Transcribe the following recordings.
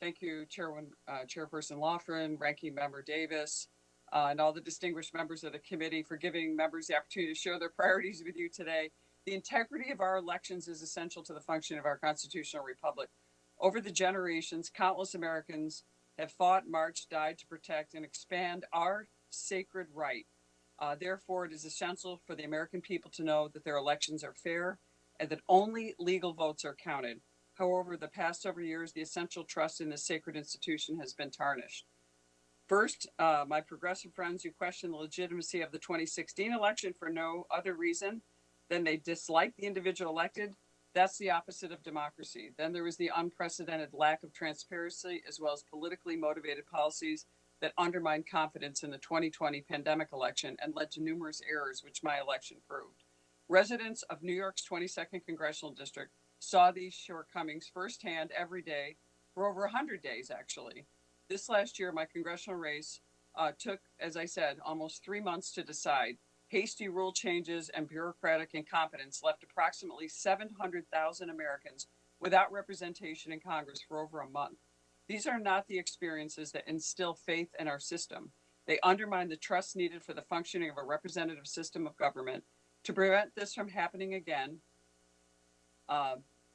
Thank you, Chairperson Lofgren, Ranking Member Davis, and all the distinguished members of the committee for giving members the opportunity to share their priorities with you today. The integrity of our elections is essential to the function of our constitutional republic. Over the generations, countless Americans have fought, marched, died to protect and expand our sacred right. Therefore, it is essential for the American people to know that their elections are fair and that only legal votes are counted. However, the past several years, the essential trust in this sacred institution has been tarnished. First, my progressive friends who question the legitimacy of the 2016 election for no other reason than they dislike the individual elected, that's the opposite of democracy. Then there was the unprecedented lack of transparency as well as politically motivated policies that undermined confidence in the 2020 pandemic election and led to numerous errors, which my election proved. Residents of New York's 22nd Congressional District saw these shortcomings firsthand every day for over 100 days, actually. This last year, my congressional race took, as I said, almost 3 months to decide. Hasty rule changes and bureaucratic incompetence left approximately 700,000 Americans without representation in Congress for over a month. These are not the experiences that instill faith in our system. They undermine the trust needed for the functioning of a representative system of government. To prevent this from happening again,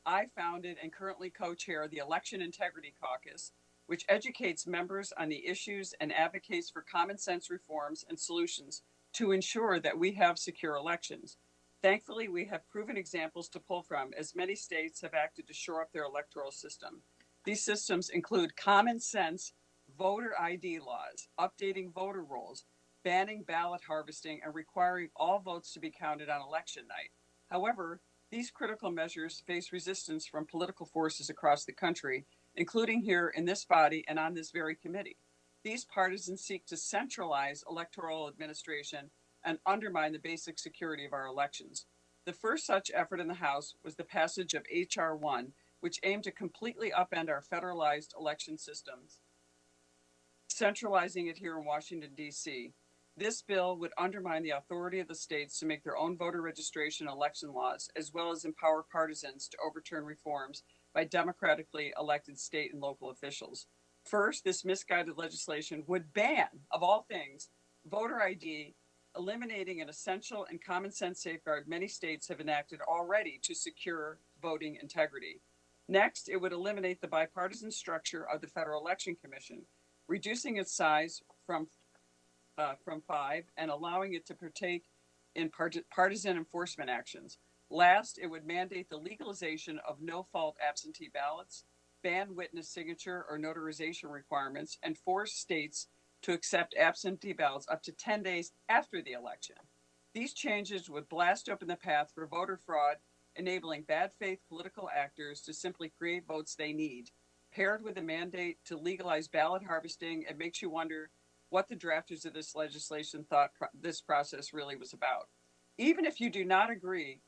I founded and currently co-chair the Election Integrity Caucus, which educates members on the issues and advocates for common sense reforms and solutions to ensure that we have secure elections. Thankfully, we have proven examples to pull from as many states have acted to shore up their electoral system. These systems include common sense voter ID laws, updating voter rolls, banning ballot harvesting, and requiring all votes to be counted on election night. However, these critical measures face resistance from political forces across the country, including here in this body and on this very committee. These partisans seek to centralize electoral administration and undermine the basic security of our elections. The first such effort in the House was the passage of H.R. 1, which aimed to completely upend our federalized election systems, centralizing it here in Washington, D.C. This bill would undermine the authority of the states to make their own voter registration and election laws, as well as empower partisans to overturn reforms by democratically elected state and local officials. First, this misguided legislation would ban, of all things, voter ID, eliminating an essential and common sense safeguard many states have enacted already to secure voting integrity. Next, it would eliminate the bipartisan structure of the Federal Election Commission, reducing its size from 5 and allowing it to partake in partisan enforcement actions. Last, it would mandate the legalization of no-fault absentee ballots, ban witness signature or notarization requirements, and force states to accept absentee ballots up to 10 days after the election. These changes would blast open the path for voter fraud, enabling bad faith political actors to simply create votes they need. Paired with a mandate to legalize ballot harvesting, it makes you wonder what the drafters of this legislation thought this process really was about. Even if you do not agree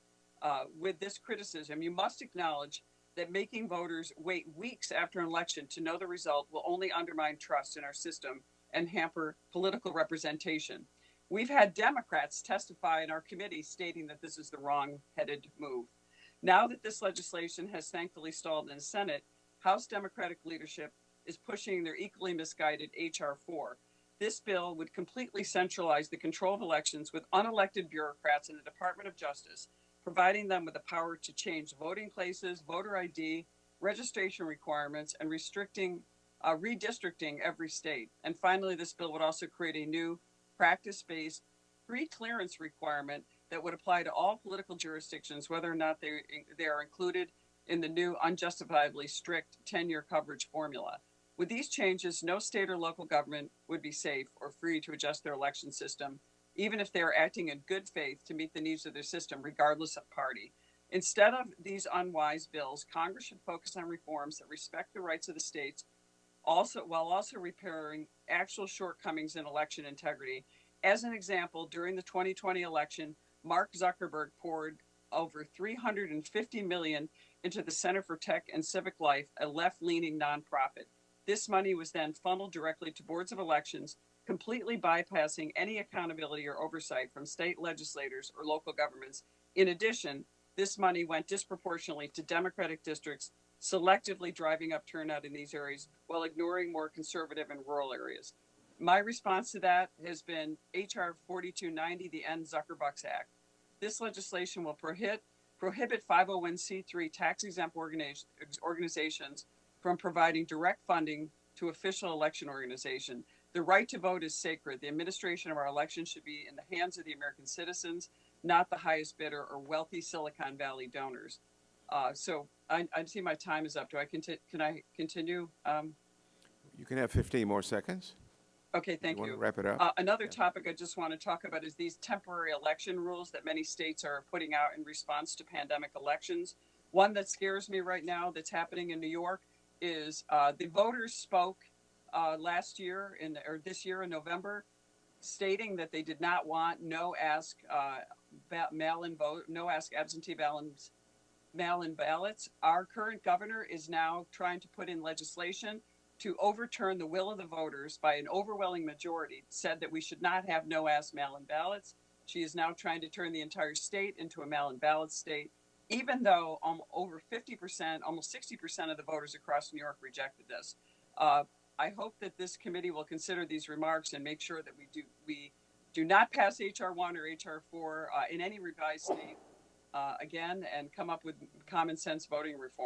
with this criticism, you must acknowledge that making voters wait weeks after an election to know the result will only undermine trust in our system and hamper political representation. We've had Democrats testify in our committee stating that this is the wrong-headed move. Now that this legislation has thankfully stalled in the Senate, House Democratic leadership is pushing their equally misguided H.R. 4. This bill would completely centralize the control of elections with unelected bureaucrats in the Department of Justice, providing them with the power to change voting places, voter ID, registration requirements, and redistricting every state. And finally, this bill would also create a new practice-based pre-clearance requirement that would apply to all political jurisdictions, whether or not they are included in the new unjustifiably strict 10-year coverage formula. With these changes, no state or local government would be safe or free to adjust their election system, even if they are acting in good faith to meet the needs of their system, regardless of party. Instead of these unwise bills, Congress should focus on reforms that respect the rights of the states, while also repairing actual shortcomings in election integrity. As an example, during the 2020 election, Mark Zuckerberg poured over $350 million into the Center for Tech and Civic Life, a left-leaning nonprofit. This money was then funneled directly to boards of elections, completely bypassing any accountability or oversight from state legislators or local governments. In addition, this money went disproportionately to Democratic districts selectively driving up turnout in these areas while ignoring more conservative and rural areas. My response to that has been H.R. 4290, the End Zuckerbucks Act. This legislation will prohibit 501c3 tax-exempt organizations from providing direct funding to official election organization. The right to vote is sacred. The administration of our elections should be in the hands of the American citizens, not the highest bidder or wealthy Silicon Valley donors. So I see my time is up. Can I continue? You can have 15 more seconds. Okay, thank you. Want you. to wrap it up? Another topic I just want to talk about is these temporary election rules that many states are putting out in response to pandemic elections. One that scares me right now that's happening in New York is the voters spoke this year in November, stating that they did not want no-ask mail-in vote, no-ask absentee mail-in ballots. Our current governor is now trying to put in legislation to overturn the will of the voters by an overwhelming majority, said that we should not have no-ask mail-in ballots. She is now trying to turn the entire state into a mail-in ballot state, even though over 50%, almost 60% of the voters across New York rejected this. I hope that this committee will consider these remarks and make sure that we do not pass H.R. 1 or H.R. 4 in any revised state again, and come up with common sense voting reform.